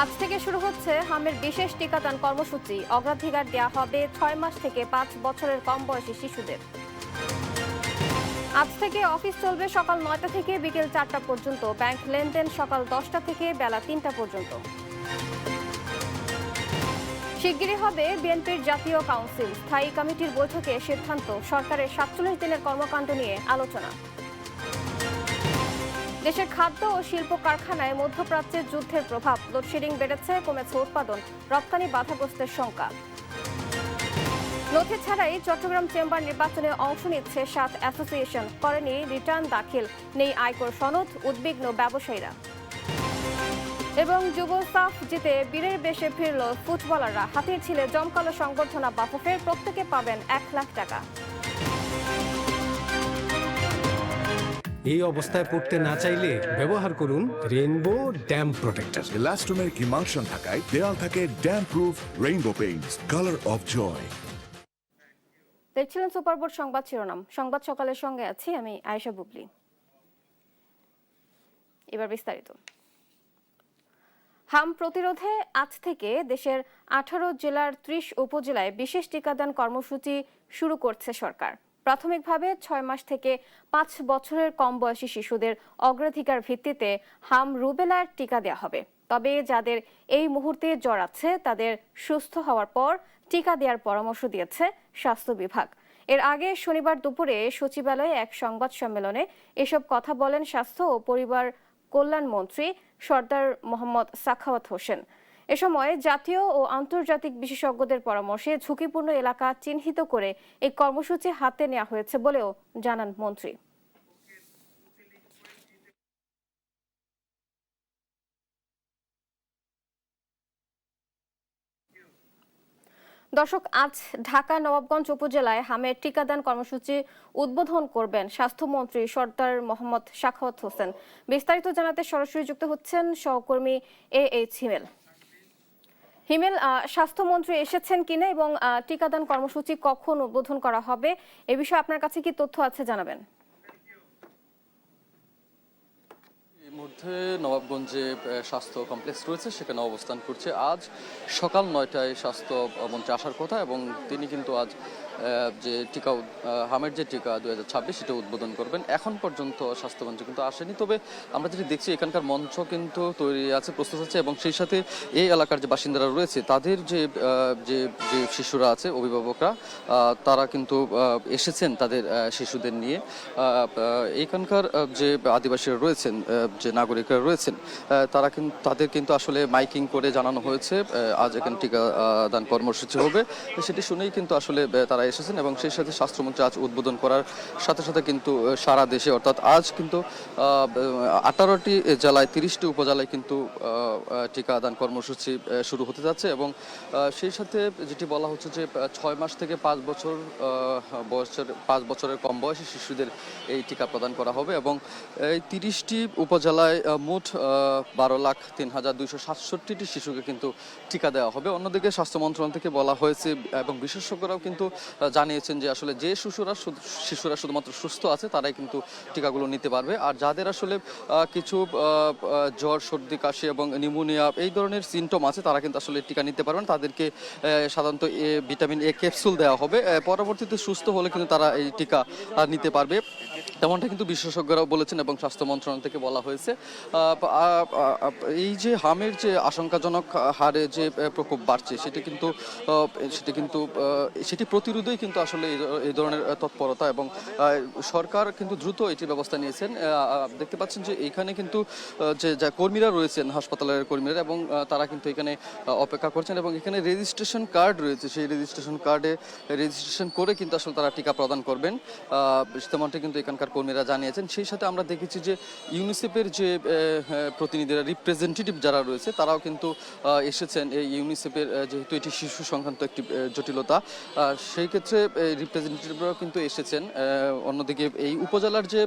আজ থেকে শুরু হচ্ছে হামের বিশেষ টিকাদান কর্মসূচি। অগ্রাধিকার দেওয়া হবে 6 মাস থেকে 5 বছরের কম বয়সী শিশুদের। আজ থেকে অফিস চলবে সকাল 9টা থেকে বিকেল 4টা পর্যন্ত। ব্যাংক লেনদেন সকাল 10টা থেকে বেলা 3টা পর্যন্ত। শিগগিরই হবে বিএনপির জাতীয় কাউন্সিল। স্থায়ী কমিটির বৈঠকে সিদ্ধান্ত, সরকারের 47 দিনের কর্মকাণ্ড নিয়ে আলোচনা। দেশের খাদ্য ও শিল্প কারখানায় মধ্যপ্রাচ্যের যুদ্ধের প্রভাব। লোডশেডিং বেড়েছে, কমেছে উৎপাদন, রপ্তানি বাধাগ্রস্তের শঙ্কা। নথি ছাড়াই চট্টগ্রাম চেম্বার নির্বাচনে অংশ নিচ্ছে 7 অ্যাসোসিয়েশন। করেনি রিটার্ন দাখিল, নেই আয়কর সনদ, উদ্বিগ্ন ব্যবসায়ীরা। এবং যুব সাফ জিতে বীরের বেশে ফিরল ফুটবলাররা। হাতির ছিলে জমকালো সংবর্ধনা বাফুফের, প্রত্যেকে পাবেন 1 লাখ টাকা। এই অবস্থায় পড়তে না চাইলে ব্যবহার করুন রেইনবো ড্যাম প্রোটেক্টর। ইলাস্টোমের ইমালশন থাকায় দেয়াল থাকে damp proof Rainbow Paints, colour of joy. দেখছিলেন সুপারবোর্ড সংবাদ শিরোনাম। সংবাদ সকালের সঙ্গে আছি আমি আয়েশা বুবলি। এবার বিস্তারিত। হাম প্রতিরোধে আজ থেকে দেশের 18 জেলার 30 উপজেলায় বিশেষ টিকাদান কর্মসূচি শুরু করছে সরকার। প্রাথমিকভাবে 6 মাস থেকে 5 বছরের কম বয়সী শিশুদের অগ্রাধিকার ভিত্তিতে হাম রুবেলার টিকা দেওয়া হবে। তবে যাদের এই মুহূর্তে জ্বর আছে তাদের সুস্থ হওয়ার পর টিকা দেওয়ার পরামর্শ দিয়েছে স্বাস্থ্য বিভাগ। এর আগে শনিবার দুপুরে সচিবালয়ে এক সংবাদ সম্মেলনে এসব কথা বলেন স্বাস্থ্য ও পরিবার কল্যাণ মন্ত্রী সরদার মোহাম্মদ সাখাওয়াত হোসেন। এ সময় জাতীয় ও আন্তর্জাতিক বিশেষজ্ঞদের পরামর্শে ঝুঁকিপূর্ণ এলাকা চিহ্নিত করে এই কর্মসূচি হাতে নেওয়া হয়েছে বলেও জানান মন্ত্রী। দর্শক, আজ ঢাকা নবাবগঞ্জ উপজেলায় হামের টিকাদান কর্মসূচি উদ্বোধন করবেন স্বাস্থ্যমন্ত্রী সরদার মোহাম্মদ সাখাওয়াত হোসেন। বিস্তারিত জানাতে সরাসরি যুক্ত হচ্ছেন সহকর্মী এইচ হিমেল। হিমেল, স্বাস্থ্যমন্ত্রী এসেছেন কিনা এবং টিকাদান কর্মসূচি কখন উদ্বোধন করা হবে এ বিষয়ে আপনার কাছে কি তথ্য আছে জানাবেন। এই মুহূর্তে নবাবগঞ্জে স্বাস্থ্য কমপ্লেক্স রয়েছে, সেখানে অবস্থান করছে। আজ সকাল 9টায় স্বাস্থ্যমন্ত্রী আসার কথা এবং তিনি কিন্তু আজ যে টিকা হামের যে টিকা 2026 সেটা উদ্বোধন করবেন। এখন পর্যন্ত স্বাস্থ্যমন্ত্রী কিন্তু আসেনি, তবে আমরা যেটি দেখছি এখানকার মঞ্চ কিন্তু তৈরি আছে, প্রস্তুত আছে এবং সেই সাথে এই এলাকার যে বাসিন্দারা রয়েছে তাদের যে যে যে শিশুরা আছে, অভিভাবকরা তারা কিন্তু এসেছেন তাদের শিশুদের নিয়ে। এখানকার যে আদিবাসীরা রয়েছেন, যে নাগরিকরা রয়েছেন, তাদের কিন্তু আসলে মাইকিং করে জানানো হয়েছে আজ এখানে টিকা দান কর্মসূচি হবে। সেটি শুনেই কিন্তু আসলে তারা এসেছেন এবং সেই সাথে স্বাস্থ্যমন্ত্রী আজ উদ্বোধন করার সাথে সাথে কিন্তু সারা দেশে, অর্থাৎ আজ কিন্তু 18টি জেলায় 30টি উপজেলায় কিন্তু টিকাদান কর্মসূচি শুরু হতে যাচ্ছে এবং সেই সাথে যেটি বলা হচ্ছে যে 6 মাস থেকে 5 বছরের কম বয়সী শিশুদের এই টিকা প্রদান করা হবে এবং এই 30টি উপজেলায় মোট 12,03,267টি শিশুকে কিন্তু টিকা দেওয়া হবে। অন্যদিকে স্বাস্থ্য মন্ত্রণালয় থেকে বলা হয়েছে এবং বিশেষজ্ঞরাও কিন্তু জানিয়েছেন যে আসলে যে শিশুরা শুধুমাত্র সুস্থ আছে তারাই কিন্তু টিকাগুলো নিতে পারবে, আর যাদের আসলে কিছু জ্বর, সর্দি, কাশি এবং নিউমোনিয়া এই ধরনের সিমটম আছে তারা কিন্তু আসলে টিকা নিতে পারবেন। তাদেরকে সাধারণত ভিটামিন এ ক্যাপসুল দেওয়া হবে। পরবর্তীতে সুস্থ হলে কিন্তু তারা এই টিকা নিতে পারবে, তেমনটা কিন্তু বিশেষজ্ঞরাও বলেছেন এবং স্বাস্থ্য মন্ত্রণালয় থেকে বলা হয়েছে। এই যে হামের যে আশঙ্কাজনক হারে যে প্রকোপ বাড়ছে সেটি প্রতিরোধেই কিন্তু আসলে এই ধরনের তৎপরতা এবং সরকার কিন্তু দ্রুত এটির ব্যবস্থা নিয়েছেন। দেখতে পাচ্ছেন যে এখানে কিন্তু যে কর্মীরা রয়েছেন, হাসপাতালের কর্মীরা, এবং তারা কিন্তু এখানে অপেক্ষা করছেন এবং এখানে রেজিস্ট্রেশন কার্ড রয়েছে, সেই রেজিস্ট্রেশন কার্ডে রেজিস্ট্রেশন করে কিন্তু আসলে তারা টিকা প্রদান করবেন, তেমনটি কিন্তু এখানকার কর্মীরা জানিয়েছেন। সেই সাথে আমরা দেখেছি যে ইউনিসেফের যে প্রতিনিধিরা, রিপ্রেজেন্টেটিভ যারা রয়েছে তারাও কিন্তু এসেছেন। এই ইউনিসেফের যেহেতু এটি শিশু সংক্রান্ত একটি জটিলতা, সেই ক্ষেত্রে রিপ্রেজেন্টেটিভরাও কিন্তু এসেছেন। অন্যদিকে এই উপজেলার যে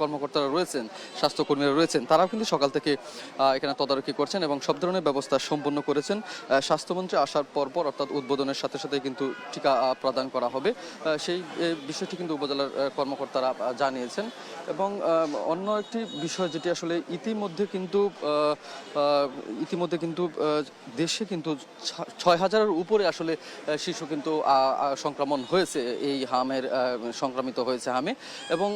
কর্মকর্তারা রয়েছেন, স্বাস্থ্যকর্মীরা রয়েছেন, তারাও কিন্তু সকাল থেকে এখানে তদারকি করছেন এবং সব ধরনের ব্যবস্থা সম্পন্ন করেছেন। স্বাস্থ্যমন্ত্রী আসার পরপর, অর্থাৎ উদ্বোধনের সাথে সাথে কিন্তু টিকা প্রদান করা হবে, সেই বিষয়টি কিন্তু উপজেলার কর্মকর্তারা জানিয়েছেন। নিয়েছেন। এবং অন্য একটি বিষয় যেটি আসলে ইতিমধ্যে কিন্তু দেশে কিন্তু ৬,০০০-এর উপরে আসলে শিশু কিন্তু সংক্রমণ হয়েছে, এই হামের সংক্রামিত হয়েছে হামে। এবং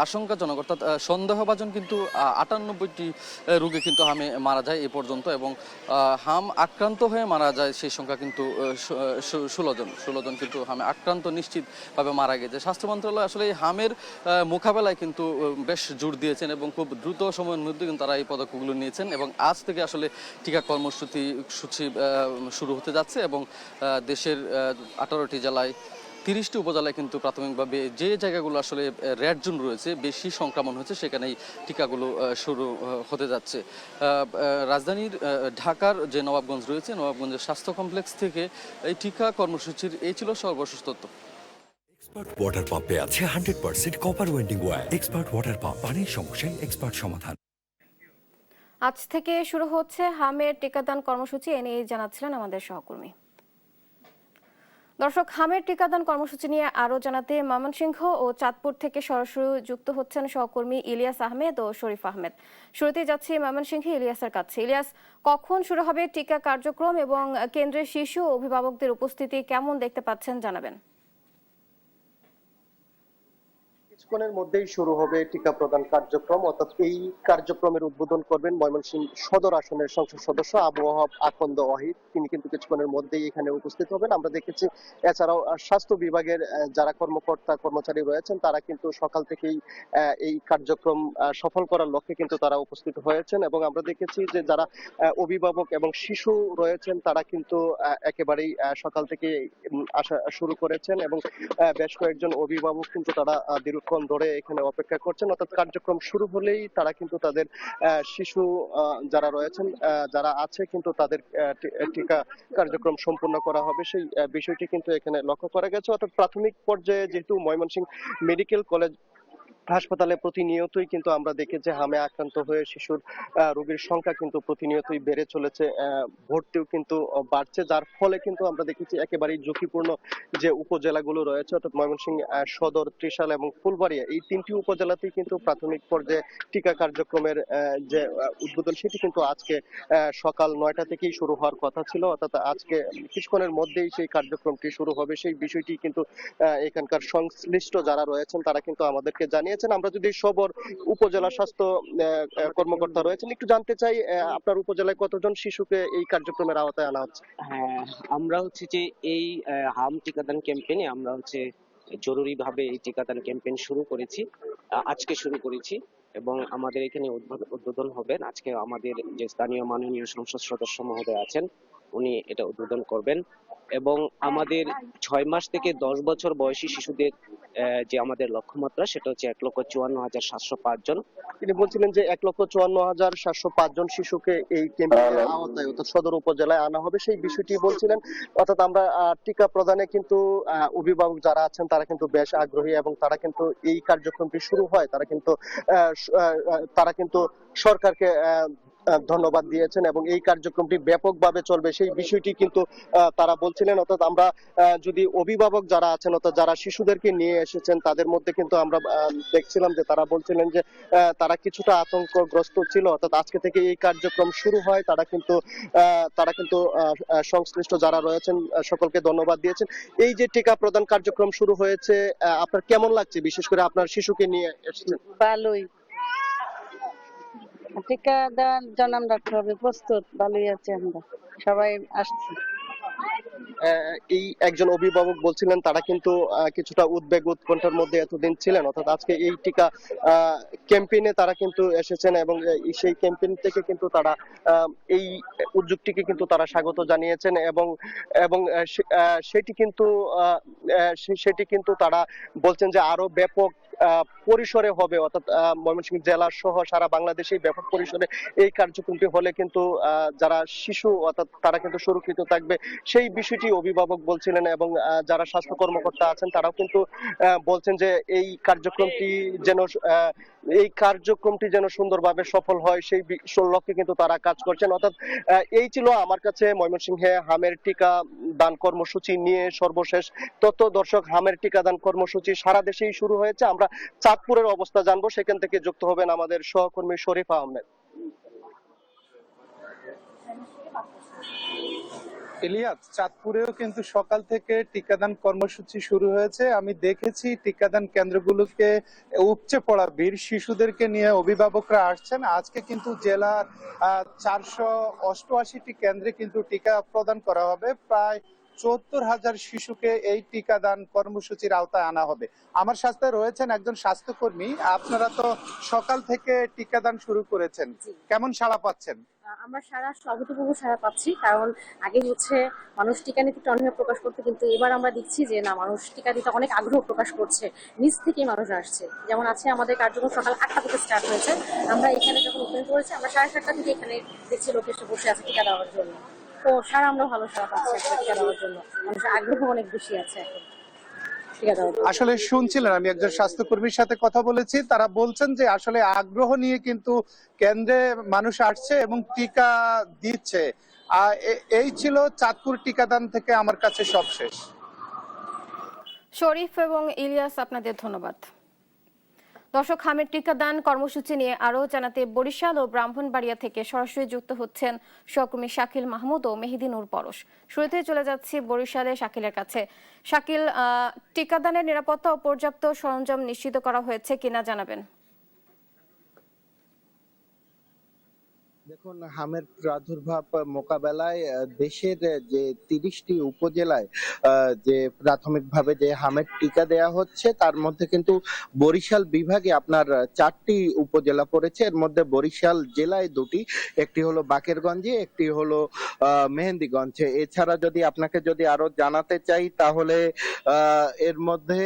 আশঙ্কাজনক অর্থাৎ সন্দেহভাজন কিন্তু ৯৮টি রোগী কিন্তু হামে মারা যায় এ পর্যন্ত। এবং হাম আক্রান্ত হয়ে মারা যায় সেই সংখ্যা কিন্তু ১৬ জন কিন্তু হামে আক্রান্ত নিশ্চিতভাবে মারা গেছে। স্বাস্থ্য মন্ত্রণালয় আসলে এই হামের মোকাবেলায় কিন্তু বেশ জোর দিয়েছেন এবং খুব দ্রুত সময়ের মধ্যে কিন্তু তারা এই পদক্ষেপগুলো নিয়েছেন। এবং আজ থেকে আসলে টিকা কর্মসূচি শুরু হতে যাচ্ছে এবং দেশের ১৮টি জেলায় ৩০টি উপজেলায় কিন্তু প্রাথমিকভাবে যে জায়গাগুলো আসলে রেড জোন রয়েছে, বেশি সংক্রমণ হচ্ছে, সেখানেই টিকাগুলো শুরু হতে যাচ্ছে। রাজধানীর ঢাকার যে নবাবগঞ্জ রয়েছে, নবাবগঞ্জের স্বাস্থ্য কমপ্লেক্স থেকে এই টিকা কর্মসূচির এই ছিল সর্বশেষ তথ্য। এক্সপার্ট ওয়াটার পাম্পে আছে 100% copper winding wire. Expert water pump, পানির সমস্যায় এক্সপার্ট সমাধান। আজ থেকে শুরু হচ্ছে হামের টিকাদান কর্মসূচি, এ নিয়ে জানাচ্ছিলেন আমাদের সহকর্মী। দর্শক, হামের টিকাদান কর্মসূচি নিয়ে আরো জানাতে ময়মনসিংহ ও চাঁদপুর থেকে সরাসরি যুক্ত হচ্ছেন সহকর্মী ইলিয়াস আহমেদ ও শরীফ আহমেদ। শুরুতেই যাচ্ছি ময়মনসিংহে ইলিয়াসের কাছে। ইলিয়াস, কখন শুরু হবে টিকা কার্যক্রম এবং কেন্দ্রের শিশু ও অভিভাবকদের উপস্থিতি কেমন দেখতে পাচ্ছেন জানাবেন। কিছুক্ষণের মধ্যেই শুরু হবে টিকা প্রদান কার্যক্রম। অর্থাৎ এই কার্যক্রমের উদ্বোধন করবেন ময়মনসিংহ সদর আসনের সংসদ সদস্য আবু ওয়াহাব আকন্দ ওয়াহিদ। তিনি কিন্তু কিছুক্ষণের মধ্যেই এখানে উপস্থিত হবেন। আমরা দেখেছি এছাড়াও স্বাস্থ্য বিভাগের যারা কর্মকর্তা কর্মচারী রয়েছেন তারা কিন্তু সকাল থেকেই এই কার্যক্রম সফল করার লক্ষ্যে কিন্তু তারা উপস্থিত হয়েছেন। এবং আমরা দেখেছি যে যারা অভিভাবক এবং শিশু রয়েছেন তারা কিন্তু একেবারেই সকাল থেকে আসা শুরু করেছেন এবং বেশ কয়েকজন অভিভাবক কিন্তু তারা দীর্ঘক্ষণ ধরে এখানে অপেক্ষা করছেন। অর্থাৎ কার্যক্রম শুরু হলেই তারা কিন্তু তাদের শিশু যারা রয়েছেন যারা আছে কিন্তু তাদের টিকা কার্যক্রম সম্পূর্ণ করা হবে, সেই বিষয়টি কিন্তু এখানে লক্ষ্য করা গেছে। অর্থাৎ প্রাথমিক পর্যায়ে যেহেতু ময়মনসিংহ মেডিকেল কলেজ হাসপাতালে প্রতিনিয়তই কিন্তু আমরা দেখেছি হামে আক্রান্ত হয়ে শিশুর রোগীর সংখ্যা কিন্তু প্রতিনিয়তই বেড়ে চলেছে, ভর্তিও কিন্তু বাড়ছে, যার ফলে কিন্তু আমরা দেখেছি একেবারেই ঝুঁকিপূর্ণ যে উপজেলাগুলো রয়েছে অর্থাৎ ময়মনসিংহ সদর, ত্রিশাল এবং ফুলবাড়িয়া, এই তিনটি উপজেলাতেই কিন্তু প্রাথমিক পর্যায়ে টিকা কার্যক্রমের যে উদ্বোধন সেটি কিন্তু আজকে সকাল ৯টা থেকেই শুরু হওয়ার কথা ছিল। অর্থাৎ আজকে কিছুক্ষণের মধ্যেই সেই কার্যক্রমটি শুরু হবে, সেই বিষয়টি কিন্তু এখানকার সংশ্লিষ্ট যারা রয়েছেন তারা কিন্তু আমাদেরকে জানিয়েছেন। আমরা যদি সবর উপজেলা স্বাস্থ্য কর্মকর্তা রয়েছেন, একটু জানতে চাই আপনার উপজেলায় কতজন শিশুকে এই কার্যক্রমের আওতায় আনা হচ্ছে? হ্যাঁ, আমরা হচ্ছে যে এই হাম টিকাদান ক্যাম্পেইনে আমরা হচ্ছে জরুরিভাবে এই টিকাদান ক্যাম্পেইন শুরু করেছি, আজকে শুরু করেছি এবং আমাদের এখানে উদ্বোধন হবেন আজকে আমাদের যে স্থানীয় মাননীয় সংসদ সদস্য মহোদয় আছেন, উনি এটা উদ্বোধন করবেন। এবং আমাদের ৬ মাস থেকে ১০ বছর বয়সী শিশুদের যে আমাদের লক্ষ্যমাত্রা সেটা হচ্ছে ১,৫৪,৭০৫ জন। তিনি বলছিলেন যে ১,৫৪,৭০৫ জন শিশুকে এই ক্যাম্পেইনের আওতায় অর্থাৎ সদর উপজেলায় আনা হবে, সেই বিষয়টি বলছিলেন। অর্থাৎ আমরা টিকা প্রদানে কিন্তু অভিভাবক যারা আছেন তারা কিন্তু বেশ আগ্রহী এবং তারা কিন্তু এই কার্যক্রমটি শুরু হয় তারা কিন্তু সরকারকে ধন্যবাদ দিয়েছেন এবং এই কার্যক্রমটি ব্যাপকভাবে চলবে সেই বিষয়টি কিন্তু তারা বলছিলেন। অর্থাৎ আমরা যদি অভিভাবক যারা আছেন অর্থাৎ যারা শিশুদেরকে নিয়ে এসেছেন তাদের মধ্যে কিন্তু আমরা দেখছিলাম যে তারা বলছিলেন যে তারা কিছুটা আতঙ্কগ্রস্ত ছিল। অর্থাৎ আজকে থেকে এই কার্যক্রম শুরু হয়, তারা কিন্তু সংশ্লিষ্ট যারা রয়েছেন সকলকে ধন্যবাদ দিয়েছেন। এই যে টিকা প্রদান কার্যক্রম শুরু হয়েছে আপনার কেমন লাগছে, বিশেষ করে আপনার শিশুকে নিয়ে এসেছেন? ভালোই, টিকাদান জন্য আমরা খুবই প্রস্তুত, ভালোই আছি, আমরা সবাই আসছি। এই একজন অভিভাবক বলছিলেন তারা কিন্তু কিছুটা উদ্বেগ উৎকণ্ঠার মধ্যে এতদিন ছিলেন। অর্থাৎ আজকে এই টিকা ক্যাম্পেইনে তারা কিন্তু এসেছেন এবং সেই ক্যাম্পেইন থেকে কিন্তু তারা এই উদ্যোগটিকে কিন্তু তারা স্বাগত জানিয়েছেন এবং এবং সেটি কিন্তু তারা বলছেন যে আরো ব্যাপক পরিসরে হবে। অর্থাৎ ময়মনসিংহ জেলা সহ সারা বাংলাদেশে ব্যাপক পরিসরে এই কার্যক্রমটি হলে কিন্তু যারা শিশু অর্থাৎ তারা কিন্তু সুরক্ষিত থাকবে, সেই বিষয়টি অভিভাবক বলছিলেন এবং যারা স্বাস্থ্য কর্মকর্তা আছেন তারাও কিন্তু বলছেন যে এই কার্যক্রমটি যেন এই কার্যক্রমটি যেন সুন্দরভাবে সফল হয় সেই লক্ষ্যে কিন্তু তারা কাজ করছেন। অর্থাৎ এই ছিল আমার কাছে ময়মনসিংহে হামের টিকা দান কর্মসূচি নিয়ে সর্বশেষ তথ্য। দর্শক, হামের টিকাদান কর্মসূচি সারা দেশেই শুরু হয়েছে। আমরা চাঁদপুরের অবস্থা জানবো, সেখান থেকে যুক্ত হবেন আমাদের সহকর্মী শরীফ আহমেদ। ইলিয়াস, চাঁদপুরেও কিন্তু সকাল থেকে টিকাদান কর্মসূচি শুরু হয়েছে। আমি দেখেছি টিকাদান কেন্দ্রগুলোকে উপচে পড়া ভিড়, শিশুদেরকে নিয়ে অভিভাবকরা আসছেন। আজকে কিন্তু জেলার 488টি কেন্দ্রে কিন্তু টিকা প্রদান করা হবে। প্রায় ৭৪,০০০ শিশুকে এই টিকাদান কর্মসূচির আওতায় আনা হবে। আমার সাথে রয়েছেন একজন স্বাস্থ্যকর্মী। আপনারা তো সকাল থেকে টিকাদান শুরু করেছেন, কেমন সাড়া পাচ্ছেন? আমরা অভূতপূর্ব সাড়া পাচ্ছি, কারণ আগে মানুষ টিকা নিতে একটু অনীহা প্রকাশ করতে, কিন্তু এবার আমরা দেখছি যে না, মানুষ টিকা দিতে অনেক আগ্রহ প্রকাশ করছে, নিজ থেকেই মানুষ আসছে। যেমন আছে আমাদের কার্যক্রম সকাল 8টা থেকে স্টার্ট হয়েছে। আমরা এখানে যখন ওপেন করেছি, আমরা 7:30 থেকে এখানে দেখছি লোক এসে বসে আছে টিকা দেওয়ার জন্য। তো আমরা ভালো সাড়া পাচ্ছি টিকা দেওয়ার জন্য, মানুষের আগ্রহ অনেক বেশি আছে এখন। আসলে শুনছিলেন, আমি একজন স্বাস্থ্যকর্মীর সাথে কথা বলেছি, তারা বলছেন যে আসলে আগ্রহ নিয়ে কিন্তু কেন্দ্রে মানুষ আসছে এবং টিকা দিচ্ছে। এই ছিল চাঁদপুর টিকাদান থেকে আমার কাছে সবশেষ। শরীফ এবং ইলিয়াস, আপনাদের ধন্যবাদ। দর্শক, হামের টিকাদান কর্মসূচি নিয়ে আরও জানাতে বরিশাল ও ব্রাহ্মণবাড়িয়া থেকে সরাসরি যুক্ত হচ্ছেন সহকর্মী শাকিল মাহমুদ ও মেহেদী নূর পরশ। শুরুতে চলে যাচ্ছি বরিশালে শাকিলের কাছে। শাকিল, টিকাদানের নিরাপত্তা ও পর্যাপ্ত সরঞ্জাম নিশ্চিত করা হয়েছে কিনা জানাবেন। দেখুন, হামের প্রাদুর্ভাব মোকাবেলায় দেশের যে 30টি উপজেলায় যে প্রাথমিকভাবে যে হামের টিকা দেয়া হচ্ছে, তার মধ্যে কিন্তু বরিশাল বিভাগে আপনার 4টি উপজেলা পড়েছে। এর মধ্যে বরিশাল জেলায় 2টি, একটি হলো বাকেরগঞ্জে, একটি হলো মেহেন্দিগঞ্জে। এছাড়া আপনাকে যদি আরো জানাতে চাই, তাহলে এর মধ্যে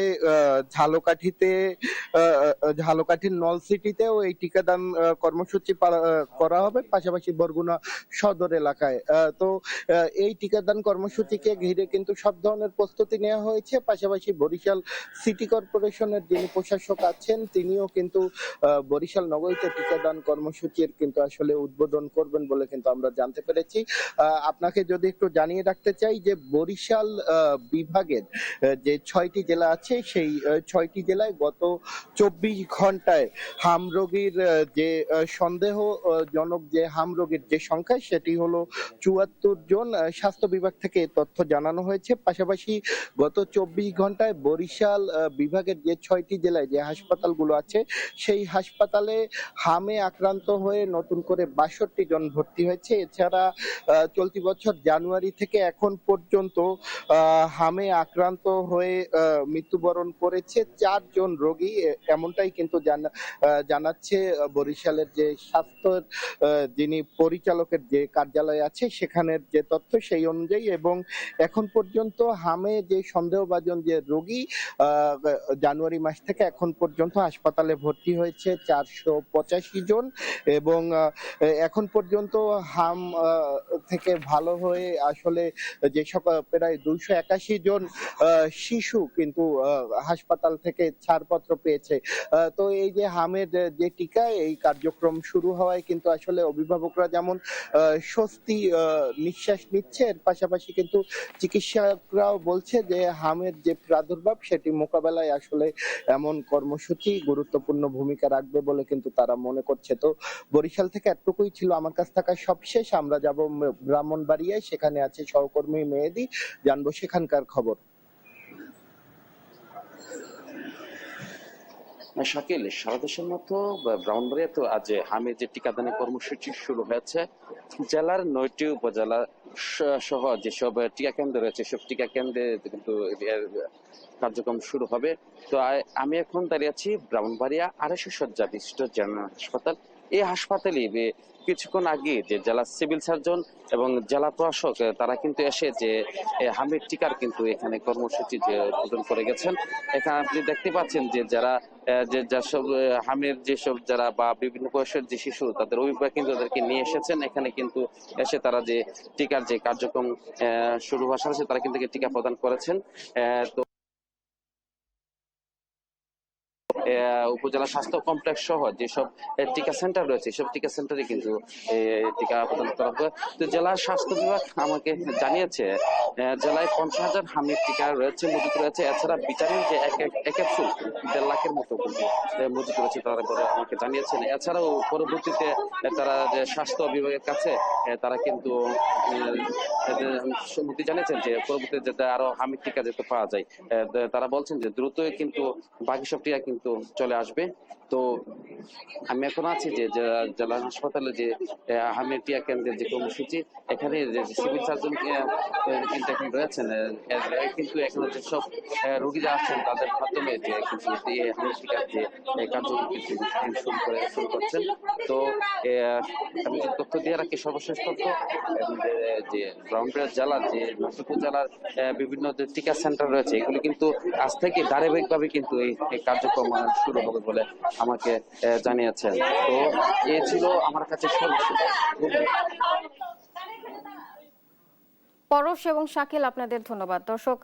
ঝালকাঠির নলসিটিতেও এই টিকাদান কর্মসূচি করা হবে, পাশাপাশি বরগুনা সদর এলাকায়। তো এই টিকাদান কর্মসূচিকে ঘিরে কিন্তু সব ধরনের প্রস্তুতি নেওয়া হয়েছে। পাশাপাশি বরিশাল সিটি কর্পোরেশনের যিনি প্রশাসক আছেন, তিনিও কিন্তু বরিশাল নগরীতে টিকাদান কর্মসূচির কিন্তু আসলে উদ্বোধন করবেন বলে কিন্তু আমরা জানতে পেরেছি। আপনাকে যদি একটু জানিয়ে রাখতে চাই যে বরিশাল বিভাগের যে 6টি জেলা আছে, সেই 6টি জেলায় গত 24 ঘন্টায় হাম রোগীর যে সন্দেহজনক যে হাম রোগীর যে সংখ্যা, সেটি হলো 74 জন। স্বাস্থ্য বিভাগ থেকে তথ্য জানানো হয়েছে। পাশাপাশি গত 24 ঘন্টায় বরিশাল বিভাগের যে 6টি জেলায় যে হাসপাতালগুলো আছে, সেই হাসপাতালে হামে আক্রান্ত হয়ে নতুন করে 62 জন ভর্তি হয়েছে। এছাড়া চলতি বছর জানুয়ারি থেকে এখন পর্যন্ত হামে আক্রান্ত হয়ে মৃত্যুবরণ করেছে 4 জন রোগী, এমনটাই কিন্তু জানাচ্ছে বরিশালের যে স্বাস্থ্য যিনি পরিচালকের যে কার্যালয় আছে সেখানের যে তথ্য সেই অনুযায়ী। এবং এখন পর্যন্ত হামে যে সন্দেহভাজন যে রোগী জানুয়ারি মাস থেকে এখন পর্যন্ত হাসপাতালে ভর্তি হয়েছে 485 জন। এবং এখন পর্যন্ত হাম থেকে ভালো হয়ে আসলে যে সকল প্রায় 281 জন শিশু কিন্তু হাসপাতাল থেকে ছাড়পত্র পেয়েছে। তো এই যে হামের যে টিকা, এই কার্যক্রম শুরু হওয়ায় কিন্তু আসলে অভিভাবকরা যেমন স্বস্তি নিঃশ্বাস নিচ্ছে, এর পাশাপাশি কিন্তু চিকিৎসকরাও বলছে যে হামের যে প্রাদুর্ভাব সেটি মোকাবেলায় আসলে এমন কর্মসূচি গুরুত্বপূর্ণ ভূমিকা রাখবে বলে কিন্তু তারা মনে করছে। তো বরিশাল থেকে এতটুকুই ছিল আমার কাছ থেকে সবশেষ। আমরা যাব ব্রাহ্মণবাড়িয়ায়, সেখানে আছে সহকর্মী মেহেদী, জানবো সেখানকার খবর। শাকিল, সারা দেশের মতো ব্রাহ্মণবাড়িয়াতে আজ হামের যে টিকাদানের কর্মসূচি শুরু হয়েছে। জেলার 9টি উপজেলা সহ যেসব টিকা কেন্দ্র রয়েছে, সব টিকা কেন্দ্রে কিন্তু কার্যক্রম শুরু হবে। তো আমি এখন দাঁড়িয়ে আছি ব্রাহ্মণবাড়িয়া 250 শয্যা বিশিষ্ট জেনারেল হাসপাতাল। এই হাসপাতালে কিছুক্ষণ আগে যে জেলা সিভিল সার্জন এবং জেলা প্রশাসক তারা কিন্তু এসে যে হামের টিকার কিন্তু এখানে কর্মসূচি যে উদ্বোধন করে গেছেন। এখানে আপনি দেখতে পাচ্ছেন যে যারা যেসব হামের যেসব যারা বা বিভিন্ন বয়সের যে শিশু, তাদের অভিভাবক কিন্তু তাদেরকে নিয়ে এসেছেন এখানে, কিন্তু এসে তারা যে টিকার যে কার্যক্রম শুরু হওয়ার সাথে তারা কিন্তু টিকা প্রদান করেছেন। তো উপজেলা স্বাস্থ্য কমপ্লেক্স সহ যেসব টিকা সেন্টার রয়েছে সব টিকা সেন্টারে কিন্তু টিকা প্রদান করা হবে। তো জেলা স্বাস্থ্য বিভাগ আমাকে জানিয়েছে জেলায় 50,000 হামির টিকা রয়েছে, মজুত রয়েছে। এছাড়া ভিটামিন যে এক ক্যাপসুল 1.5 লাখের মতো কিন্তু মজুত রয়েছে তারা আমাকে জানিয়েছেন। এছাড়াও পরবর্তীতে তারা যে স্বাস্থ্য বিভাগের কাছে তারা কিন্তু সম্মতি জানিয়েছেন যে পরবর্তীতে যাতে আরো হামির টিকা যাতে পাওয়া যায়। তারা বলছেন যে দ্রুতই কিন্তু বাকি সব টিকা কিন্তু চলে আসবে। তো আমি এখন আছি যে জেলা হাসপাতালে যে হামির টিকা কেন্দ্রের যে কর্মসূচি, এখানে যে সিভিল সার্জন কিন্তু এখন রয়েছেন, কিন্তু এখানে যেসব রোগীরা আসছেন তাদের মাধ্যমে যে কিন্তু হামির টিকার যে কার্যক্রম কিন্তু শুরু করছেন। তো আমি যে তথ্য দিয়ে রাখি সর্বশেষ তথ্য যে ব্রাহ্মণবাড়িয়া জেলার যে নরসিংদী জেলার বিভিন্ন যে টিকা সেন্টার রয়েছে এগুলি কিন্তু আজ থেকে ধারাবাহিকভাবে কিন্তু এই কার্যক্রম শুরু হবে বলে আমাকে জানিয়েছেন। তো এ ছিল আমার কাছে সর্বশেষ। পরশ এবং শাকিল, আপনাদের ধন্যবাদ। দর্শক,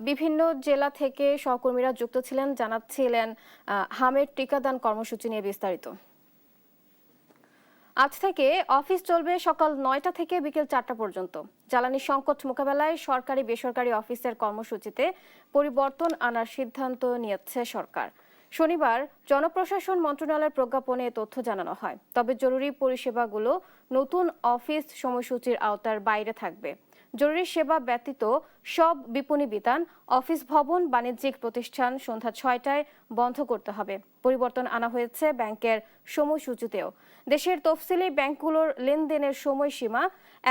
বিভিন্ন জেলা থেকে সহকর্মীরা যুক্ত ছিলেন, জানাচ্ছিলেন হামের টিকাদান কর্মসূচি নিয়ে বিস্তারিত। আজ থেকে অফিস চলবে সকাল 9টা থেকে বিকেল 4টা পর্যন্ত। জ্বালানি সংকট মোকাবেলায় সরকারি বেসরকারি অফিসের কর্মসূচিতে পরিবর্তন আনার সিদ্ধান্ত নিয়েছে সরকার। শনিবার জনপ্রশাসন মন্ত্রণালয়ের প্রজ্ঞাপনে তথ্য জানানো হয়। তবে জরুরি পরিষেবাগুলো নতুন অফিস সময়সূচির আওতার বাইরে থাকবে। জরুরি সেবা ব্যতীত সব বিপণী বিতান, অফিস ভবন, বাণিজ্যিক প্রতিষ্ঠান সন্ধ্যা 6টায় বন্ধ করতে হবে। পরিবর্তন আনা হয়েছে ব্যাংকের সময়সূচিতেও। দেশের তফসিলি ব্যাংকগুলোর লেনদেনের সময়সীমা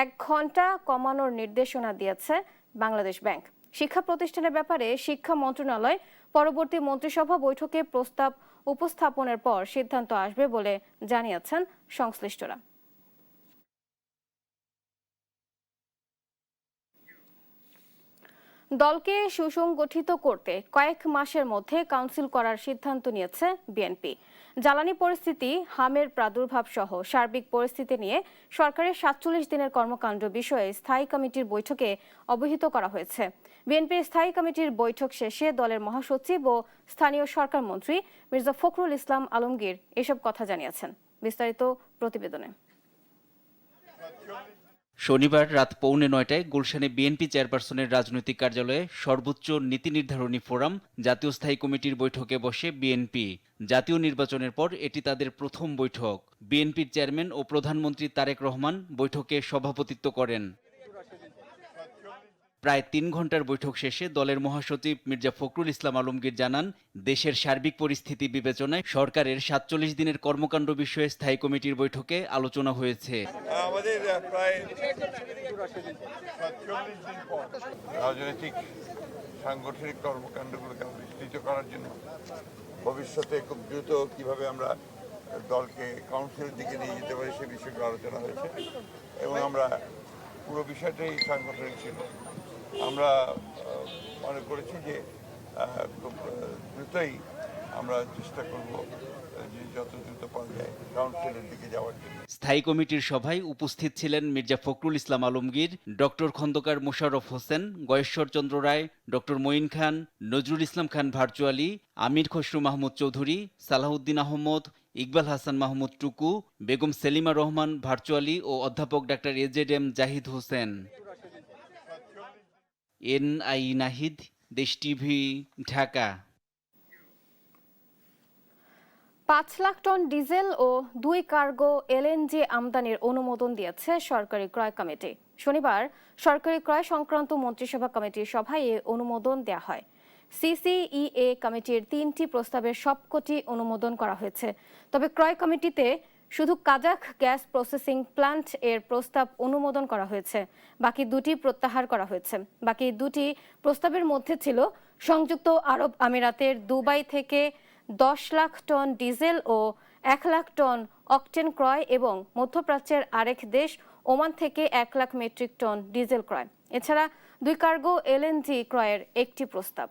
1 ঘন্টা কমানোর নির্দেশনা দিয়েছে বাংলাদেশ ব্যাংক। শিক্ষা প্রতিষ্ঠানের ব্যাপারে শিক্ষা মন্ত্রণালয় পরবর্তী মন্ত্রিসভা বৈঠকে প্রস্তাব উপস্থাপনের পর সিদ্ধান্ত আসবে বলে জানিয়েছেন সংশ্লিষ্টরা। দলকে সুসংগঠিত করতে কয়েক মাসের মধ্যে কাউন্সিল করার সিদ্ধান্ত নিয়েছে বিএনপি। জ্বালানি পরিস্থিতি, হামের প্রাদুর্ভাব সহ সার্বিক পরিস্থিতি নিয়ে সরকারের 47 দিনের কর্মকাণ্ড বিষয়ে স্থায়ী কমিটির বৈঠকে অবহিত করা হয়েছে। বিএনপির স্থায়ী কমিটির বৈঠক শেষে দলের মহাসচিব ও স্থানীয় সরকার মন্ত্রী মির্জা ফখরুল ইসলাম আলমগীর এসব কথা জানিয়েছেন। বিস্তারিত প্রতিবেদনে। শনিবার রাত 8:45টায় গুলশানে বিএনপি চেয়ারপারসনের রাজনৈতিক কার্যালয়ে সর্বোচ্চ নীতি নির্ধারণী ফোরাম জাতীয় স্থায়ী কমিটির বৈঠকে বসে বিএনপি। জাতীয় নির্বাচনের পর এটি তাদের প্রথম বৈঠক। বিএনপির চেয়ারম্যান ও প্রধানমন্ত্রী তারেক রহমান বৈঠকে সভাপতিত্ব করেন। প্রায় 3 ঘন্টার বৈঠক শেষে দলের মহাসচিব মির্জা ফখরুল ইসলাম আলমগীর জানান, দেশের সার্বিক পরিস্থিতি বিবেচনায় সরকারের 47 দিনের কর্মকাণ্ড বিষয়ে স্থায়ী কমিটির বৈঠকে আলোচনা হয়েছে। আমাদের প্রায় 47 দিন পর রাজনৈতিক সাংগঠনিক কর্মকাণ্ডগুলোকে বিস্তৃত করার জন্য ভবিষ্যতে খুব দ্রুত কিভাবে আমরা দলকে কাউন্সিলের দিকে নিয়ে যেতে পারি সে বিষয়গুলো আলোচনা হয়েছে এবং আমরা পুরো বিষয়টাই সাংগঠনিক ছিল। আমরা মনে করেছি যে খুব দ্রুতই আমরা চেষ্টা করব যে যত দ্রুত পাওয়া যায় কাউন্সিলের দিকে যাওয়ার জন্য। স্থায়ী কমিটির সভায় উপস্থিত ছিলেন Mirza Fakhrul Islam Alamgir, doctor Khandakar Mosharraf Hossain, Gayeshwar Chandra Roy, doctor Moin Khan, Nazrul Islam Khan virtually, Amir Khasru Mahmud Chowdhury, Salahuddin Ahmed, Iqbal Hasan Mahmud Tuku, Begum Selima Rahman virtually ও অধ্যাপক ডাক্তার AZM Zahid Hossain. NI Nahid, Desh TV, Dhaka. 5 lakh ton diesel ও 2 কার্গো LNG আমদানির অনুমোদন দিয়েছে সরকারি ক্রয় কমিটি। শনিবার সরকারি ক্রয় সংক্রান্ত মন্ত্রিসভা কমিটির সভায় এ অনুমোদন দেওয়া হয়। CCEA কমিটির 3টি প্রস্তাবের সবকটি অনুমোদন করা হয়েছে। তবে ক্রয় কমিটিতে শুধু কাজাখ গ্যাস প্রসেসিং প্ল্যান্ট এর প্রস্তাব অনুমোদন করা হয়েছে, বাকি 2টি প্রত্যাহার করা হয়েছে। বাকি 2টি প্রস্তাবের মধ্যে ছিল সংযুক্ত আরব আমিরাতের দুবাই থেকে 10 লাখ টন ডিজেল ও 1 লাখ টন অকটেন ক্রয় এবং মধ্যপ্রাচ্যের আরেক দেশ ওমান থেকে 1 লাখ মেট্রিক টন ডিজেল ক্রয়। এছাড়া 2 কার্গো LNG ক্রয়ের একটি প্রস্তাব।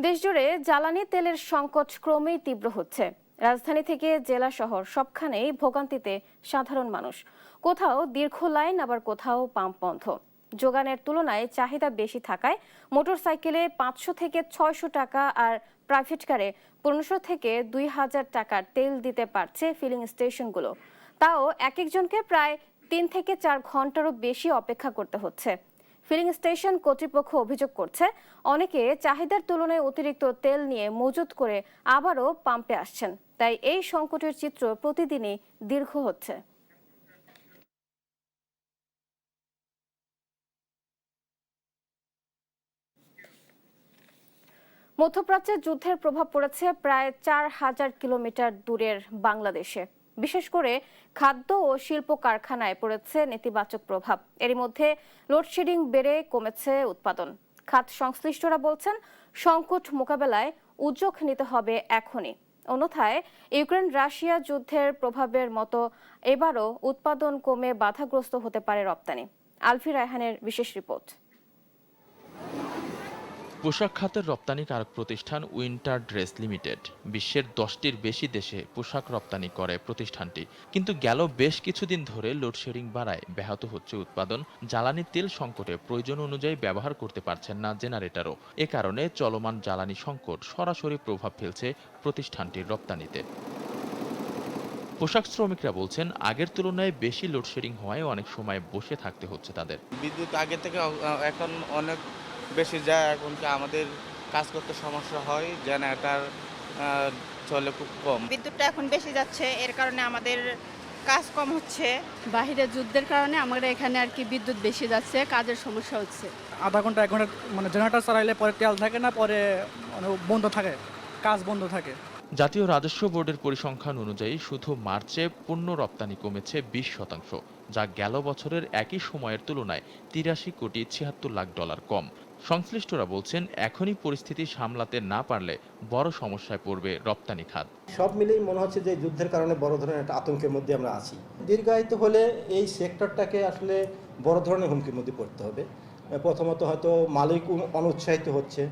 দেশজুড়ে জ্বালানি তেলের সংকট ক্রমেই তীব্র হচ্ছে। রাজধানী থেকে জেলা শহর সবখানেই ভোগান্তিতে সাধারণ মানুষ। কোথাও দীর্ঘ লাইন, আবার কোথাও পাম্প বন্ধ। যোগানের তুলনায় চাহিদা বেশি থাকায় মোটরসাইকেলে 500 থেকে 600 টাকা আর প্রাইভেট কারে 1500 থেকে 2000 টাকার তেল দিতে পারছে ফিলিং স্টেশনগুলো। তাও এক একজনকে প্রায় 3 থেকে 4 ঘন্টারও বেশি অপেক্ষা করতে হচ্ছে। ফিলিং স্টেশন কর্তৃপক্ষ অভিযোগ করছে, অনেকে চাহিদার তুলনায় অতিরিক্ত তেল নিয়ে মজুত করে আবারও পাম্পে আসছেন। তাই এই সংকটের চিত্র প্রতিদিনই দীর্ঘ হচ্ছে। মধ্যপ্রাচ্যের যুদ্ধের প্রভাব পড়েছে প্রায় 4000 কিলোমিটার দূরের বাংলাদেশে। বিশেষ করে খাদ্য ও শিল্প কারখানায় পড়েছে নেতিবাচক প্রভাব। এরই মধ্যে লোডশেডিং বেড়ে কমেছে উৎপাদন। খাত সংশ্লিষ্টরা বলছেন, সংকট মোকাবেলায় উদ্যোগ নিতে হবে এখনই, অন্যথায় ইউক্রেন রাশিয়া যুদ্ধের প্রভাবের মতো এবারও উৎপাদন কমে বাধাগ্রস্ত হতে পারে রপ্তানি। আলফি রায়হানের বিশেষ রিপোর্ট। পোশাক খাতের রপ্তানিকারক প্রতিষ্ঠান উইন্টার ড্রেস লিমিটেড বিশ্বের 10টির বেশি দেশে পোশাক রপ্তানি করে প্রতিষ্ঠানটি। কিন্তু গেল বেশ কিছুদিন ধরে লোডশেডিং বাড়ায় ব্যাহত হচ্ছে উৎপাদন। জ্বালানি তেল সংকটে প্রয়োজন অনুযায়ী ব্যবহার করতে পারছেন না জেনারেটরও। এ কারণে চলমান জ্বালানি সংকট সরাসরি প্রভাব ফেলছে প্রতিষ্ঠানটির রপ্তানিতে। পোশাক শ্রমিকরা বলছেন, আগের তুলনায় বেশি লোডশেডিং হওয়ায় অনেক সময় বসে থাকতে হচ্ছে তাদের। বিদ্যুৎ আগে থেকে এখন অনেক বেশি যায়, এখন আমাদের কাজ করতে সমস্যা হয়, জেনারেটর চলে খুব কম। বিদ্যুৎটা এখন বেশি যাচ্ছে, এর কারণে আমাদের কাজ কম হচ্ছে। বাহিরে যুদ্ধের কারণে আমাদের এখানে আর কি বিদ্যুৎ বেশি যাচ্ছে, কাজের সমস্যা হচ্ছে। আধা ঘন্টা 1 ঘন্টা জেনারেটর চালাইলে পরে তেল থাকে না, পরে বন্ধ থাকে, কাজ বন্ধ থাকে। জাতীয় রাজস্ব বোর্ডের পরিসংখ্যান অনুযায়ী শুধু মার্চে পণ্য রপ্তানি কমেছে 20%, যা গেল বছরের একই সময়ের তুলনায় 83 কোটি 76 লাখ ডলার কম। সংশ্লিষ্টরা বলছেন, এখনই পরিস্থিতি সামলাতে না পারলে বড় সমস্যায় পড়বে রপ্তানি খাত। সব মিলেই মনে হচ্ছে যে যুদ্ধের কারণে বড় ধরনের একটা আতঙ্কের মধ্যে আমরা আছি। দীর্ঘায়িত হলে এই সেক্টরটাকে আসলে বড় ধরনের হুমকির মধ্যে পড়তে হবে। প্রথমত হয়তো মালিক অনুৎসাহিত হচ্ছে,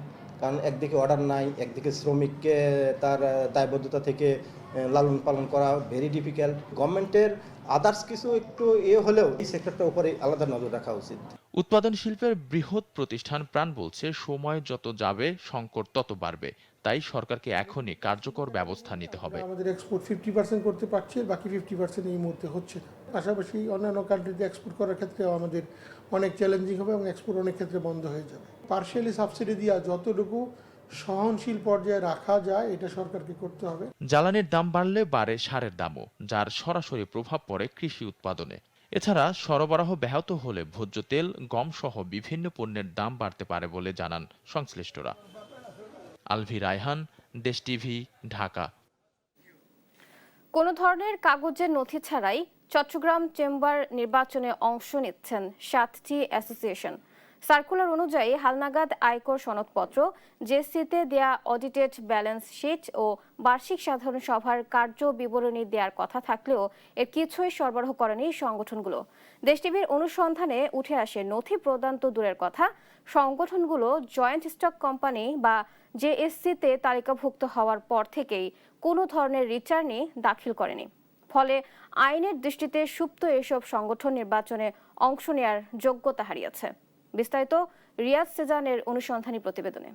কারণ একদিকে অর্ডার নাই, একদিকে শ্রমিককে তার দায়বদ্ধতা থেকে লালন পালন করা ভেরি ডিফিকাল্ট। গভর্নমেন্টের আদার্স কিছু একটু হলেও এই সেক্টরটার উপরে আলাদা নজর রাখা উচিত। উৎপাদন শিল্পের বৃহৎ প্রতিষ্ঠান প্রাণ বলছে, সময় যত যাবে সংকট তত বাড়বে। তাই সরকারকে এখনই কার্যকর ব্যবস্থা নিতে হবে। আমাদের এক্সপোর্ট 50% করতে পারছি, বাকি 50% এই মুহূর্তে হচ্ছে না। পাশাপাশি অন্যান্য কান্ট্রিতে এক্সপোর্ট করার ক্ষেত্রে আমাদের অনেক চ্যালেঞ্জিং হবে এবং এক্সপোর্ট অনেক ক্ষেত্রে বন্ধ হয়ে যাবে। পার্শিয়ালি সাবসিডি দিয়া যতটুকু সহনশীল পর্যায়ে রাখা যায় এটা সরকারকে করতে হবে। জ্বালানির দাম বাড়লে বাড়ে সারের দামও, যার সরাসরি প্রভাব পড়ে কৃষি উৎপাদনে। এছাড়া সরবরাহ ব্যাহত হলে ভোজ্য তেল, গম সহ বিভিন্ন পণ্যের দাম বাড়তে পারে বলে জানান সংশ্লিষ্টরা। আলভি রায়হান, দেশ টিভি, ঢাকা। কোনো ধরনের কাগজের নথি ছাড়াই চট্টগ্রাম চেম্বার নির্বাচনে অংশ নিচ্ছেন 7টি অ্যাসোসিয়েশন। সার্কুলার অনুযায়ী হালনাগাদ আয়কর সনদপত্র, জেএসসিতে দেয়া অডিটেড ব্যালেন্স শিট ও বার্ষিক সাধারণ সভার কার্য বিবরণী দেওয়ার কথা থাকলেও এর কিছুই সরবরাহ করেনি সংগঠনগুলো। দেশ টিভির অনুসন্ধানে উঠে আসে, নথি প্রদান তো দূরের কথা, সংগঠনগুলো জয়েন্ট স্টক কোম্পানি বা জেএসসিতে তালিকাভুক্ত হওয়ার পর থেকেই কোনো ধরনের রিটার্নই দাখিল করেনি। ফলে আইনের দৃষ্টিতে সুপ্ত এসব সংগঠন নির্বাচনে অংশ নেওয়ার যোগ্যতা হারিয়েছে। বিস্তারিত রিয়াজ সেজানের অনুসন্ধানী প্রতিবেদনে।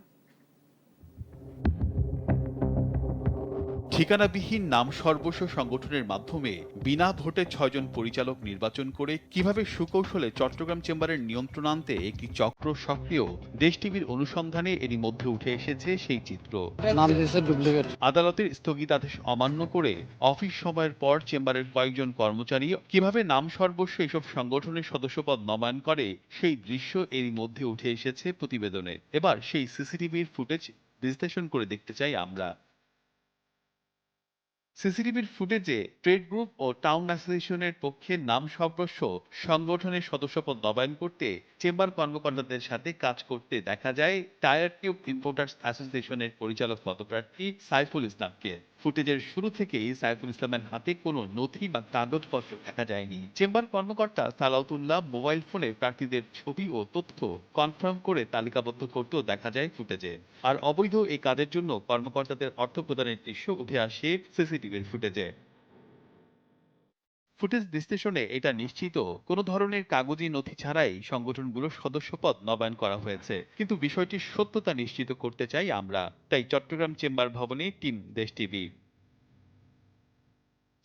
ঠিকানাবিহীন নাম সর্বস্ব সংগঠনের মাধ্যমে বিনা ভোটে 6 জন পরিচালক নির্বাচন করে কিভাবে সুকৌশলে চট্টগ্রাম চেম্বারের নিয়ন্ত্রণ আনতে একটি চক্র সক্রিয়, দেশ টিভির অনুসন্ধানে এরই মধ্যে উঠে এসেছে সেই চিত্র। আদালতের স্থগিতাদেশ অমান্য করে অফিস সময়ের পর চেম্বারের কয়েকজন কর্মচারী কিভাবে নাম সর্বস্ব এসব সংগঠনের সদস্যপদ নবায়ন করে সেই দৃশ্য এরই মধ্যে উঠে এসেছে প্রতিবেদনে। এবার সেই সিসিটিভির ফুটেজ বিশ্লেষণ করে দেখতে চাই আমরা। সিসিটিভির ফুটেজে ট্রেড গ্রুপ ও টাউন অ্যাসোসিয়েশনের পক্ষে নাম সর্বস্ব সংগঠনের সদস্যপদ নবায়ন করতে চেম্বার কর্মকর্তাদের সাথে কাজ করতে দেখা যায় টায়ার টিউব ইম্পোর্টার্স অ্যাসোসিয়েশনের পরিচালক পদপ্রার্থী সাইফুল ইসলামকে। ফুটেজের শুরু থেকেই সাইফুল ইসলামের হাতে কোনো নথি বা কাগজপত্র দেখা যায়নি। চেম্বার কর্মকর্তা সালাউতুল্লাহ মোবাইল ফোনে প্রার্থীদের ছবি ও তথ্য কনফার্ম করে তালিকাবদ্ধ করতেও দেখা যায় ফুটেজে। আর অবৈধ এই কাজের জন্য কর্মকর্তাদের অর্থ প্রদানের দৃশ্য উঠে আসে সিসিটিভির ফুটেজে। ফুটেজ বিশ্লেষণে এটা নিশ্চিত কোনো ধরনের কাগজি নথি ছাড়াই সংগঠনগুলোর সদস্যপদ নবায়ন করা হয়েছে, কিন্তু বিষয়টির সত্যতা নিশ্চিত করতে চাই আমরা। তাই চট্টগ্রাম চেম্বার ভবনে টিম দেশ টিভি।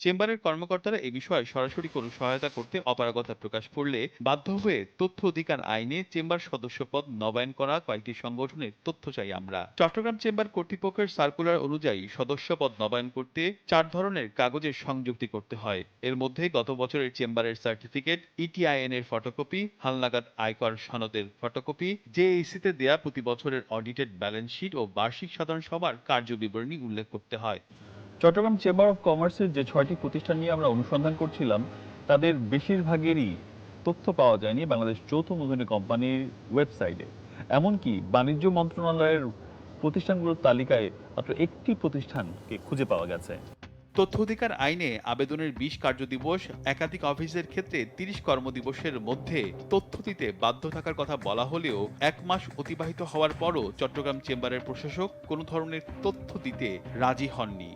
চেম্বারের কর্মকর্তারা এ বিষয়ে সরাসরি কোনো সহায়তা করতে অপারগতা প্রকাশ করলে বাধ্য হয়ে তথ্য অধিকার আইনে চেম্বার সদস্যপদ নবায়ন করা কয়েকটি সংগঠনের তথ্য চাই আমরা। চট্টগ্রাম চেম্বার কর্তৃপক্ষের সার্কুলার অনুযায়ী সদস্যপদ নবায়ন করতে 4 ধরনের কাগজের সংযুক্তি করতে হয়। এর মধ্যে গত বছরের চেম্বারের সার্টিফিকেট, ইটিআইএন এর ফটোকপি, হালনাগাদ আয়কর সনদের ফটোকপি, জেএসিতে দেয়া প্রতি বছরের অডিটেড ব্যালেন্স শিট ও বার্ষিক সাধারণ সভার কার্যবিবরণী উল্লেখ করতে হয়। চট্টগ্রাম চেম্বার অফ কমার্সের যে 6টি প্রতিষ্ঠান নিয়ে আমরা অনুসন্ধান করছিলাম, তাদের বেশিরভাগেরই তথ্য পাওয়া যায়নি বাংলাদেশ যৌথ মূলধনী কোম্পানির ওয়েবসাইটে। এমনকি বাণিজ্য মন্ত্রণালয়ের প্রতিষ্ঠানগুলোর তালিকায় মাত্র একটি প্রতিষ্ঠানকে খুঁজে পাওয়া গেছে। তথ্য অধিকার আইনে আবেদনের 20 কার্যদিবস, একাধিক অফিসের ক্ষেত্রে 30 কর্মদিবসের মধ্যে তথ্য দিতে বাধ্য থাকার কথা বলা হলেও 1 মাস অতিবাহিত হওয়ার পরও চট্টগ্রাম চেম্বারের প্রশাসক কোনো ধরনের তথ্য দিতে রাজি হননি।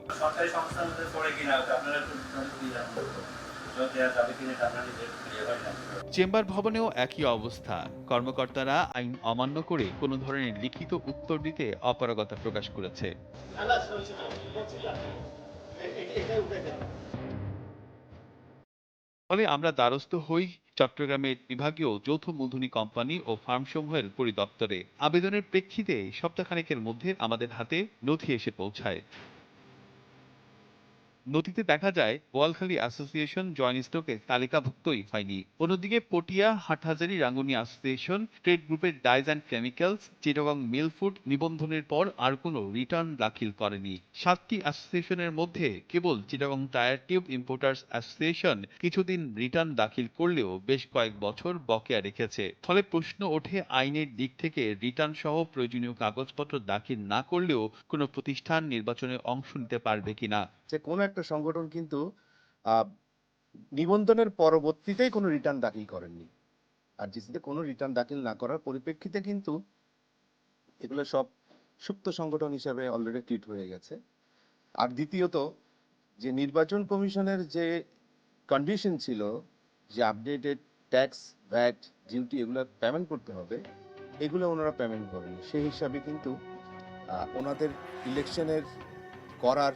চেম্বার ভবনেও একই অবস্থা। কর্মকর্তারা আইন অমান্য করে কোনো ধরনের লিখিত উত্তর দিতে অপারগতা প্রকাশ করেছে। ফলে আমরা দ্বারস্থ হই চট্টগ্রামের বিভাগীয় যৌথ মূলধনী কোম্পানি ও ফার্মসমূহের পরিদপ্তরে। আবেদনের প্রেক্ষিতে সপ্তাহখানেকের মধ্যে আমাদের হাতে নথি এসে পৌঁছায়। নথিতে দেখা যায় বোয়ালখালী অ্যাসোসিয়েশন জয়েন্ট স্টকে তালিকাভুক্তই হয়নি। অন্যদিকে পটিয়া, হাটহাজারী, রাঙ্গুনি অ্যাসোসিয়েশন, ট্রেড গ্রুপের dyes and chemicals, Chittagong mill food নিবন্ধনের পর আর কোনো রিটার্ন দাখিল করেনি। 7টি অ্যাসোসিয়েশনের মধ্যে কেবল Chittagong tyre tube importers association কিছুদিন রিটার্ন দাখিল করলেও বেশ কয়েক বছর বকেয়া রেখেছে। ফলে প্রশ্ন ওঠে আইনের দিক থেকে রিটার্ন সহ প্রয়োজনীয় কাগজপত্র দাখিল না করলেও কোনো প্রতিষ্ঠান নির্বাচনে অংশ নিতে পারবে কিনা। যে কোনো একটা সংগঠন কিন্তু নিবন্ধনের পরবর্তীতেই কোনো রিটার্ন দাখিল করেননি, আর জিসিতে কোনো রিটার্ন দাখিল না করার পরিপ্রেক্ষিতে কিন্তু এগুলো সব সুপ্ত সংগঠন হিসেবে অলরেডি ট্রিট হয়ে গেছে। আর দ্বিতীয়ত, যে নির্বাচন কমিশনের যে কন্ডিশন ছিল যে আপডেটেড ট্যাক্স, ভ্যাট, ডিউটি এগুলো পেমেন্ট করতে হবে, এগুলো ওনারা পেমেন্ট করেন। সেই হিসাবে কিন্তু ওনাদের ইলেকশনের করার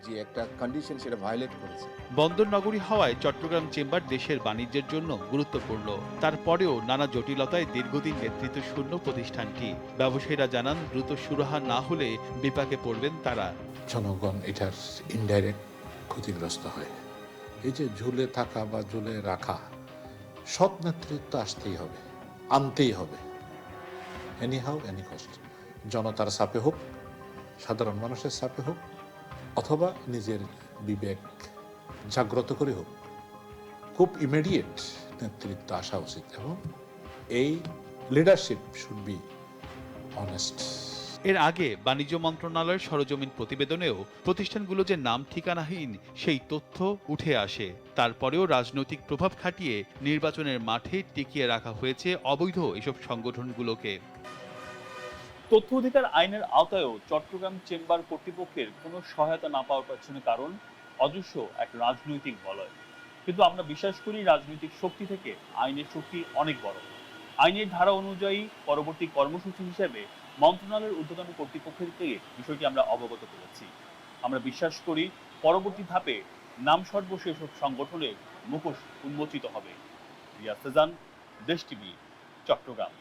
যে একটা কন্ডিশন সেটা ভায়োলেট করেছে। বন্দর নগরী হওয়ায় চট্টগ্রাম চেম্বার দেশের বাণিজ্যের জন্য গুরুত্বপূর্ণ। তারপরেও নানা জটিলতায় দীর্ঘদিন নেতৃত্ব শূন্য প্রতিষ্ঠানটি। ব্যবসায়ীরা জানান দ্রুত সুরাহা না হলে বিপাকে পড়বেন তারা। জনগণ এটার ইনডাইরেক্ট ক্ষতিগ্রস্ত হয়। এই যে ঝুলে থাকা বা ঝুলে রাখা, সৎ নেতৃত্ব আসতেই হবে, আনতেই হবে, এনি হাউ এনি কস্ট। জনতার চাপে হোক, সাধারণ মানুষের চাপে হোক, অথবা নিজের বিবেক জাগ্রত করে হোক, খুব ইমিডিয়েট নেতৃত্ব আসা উচিত এবং এই লিডারশিপ শুড বি অনেস্ট। এর আগে বাণিজ্য মন্ত্রণালয়ের সরজমিন প্রতিবেদনেও প্রতিষ্ঠানগুলো যে নাম ঠিকানাহীন সেই তথ্য উঠে আসে। তারপরেও রাজনৈতিক প্রভাব খাটিয়ে নির্বাচনের মাঠে টিকিয়ে রাখা হয়েছে অবৈধ এসব সংগঠনগুলোকে। তথ্য অধিকার আইনের আওতায়ও চট্টগ্রাম চেম্বার কর্তৃপক্ষের কোনো সহায়তা না পাওয়ার পেছনে কারণ অদৃশ্য এক রাজনৈতিক বলয়। কিন্তু আমরা বিশ্বাস করি রাজনৈতিক শক্তি থেকে আইনের শক্তি অনেক বড়। আইনের ধারা অনুযায়ী পরবর্তী কর্মসূচি হিসেবে মন্ত্রণালয়ের ঊর্ধ্বতন কর্তৃপক্ষের থেকে বিষয়টি আমরা অবগত করেছি। আমরা বিশ্বাস করি পরবর্তী ধাপে নাম সর্বশেষ এসব সংগঠনের মুখোশ উন্মোচিত হবে। রিয়াজ সেজান, দেশ টিভি, চট্টগ্রাম।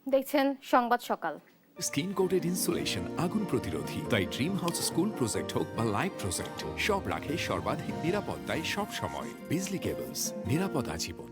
দেখছেন সংবাদ সকাল। স্কিন কোটেড ইনসুলেশন আগুন প্রতিরোধী, তাই ড্রিম হাউস স্কুল প্রজেক্ট হোক বা লাইফ প্রজেক্ট, সব রাখে সর্বাধিক নিরাপত্তায় সব সময়। বিজলি কেবলস, নিরাপদ আজীবন।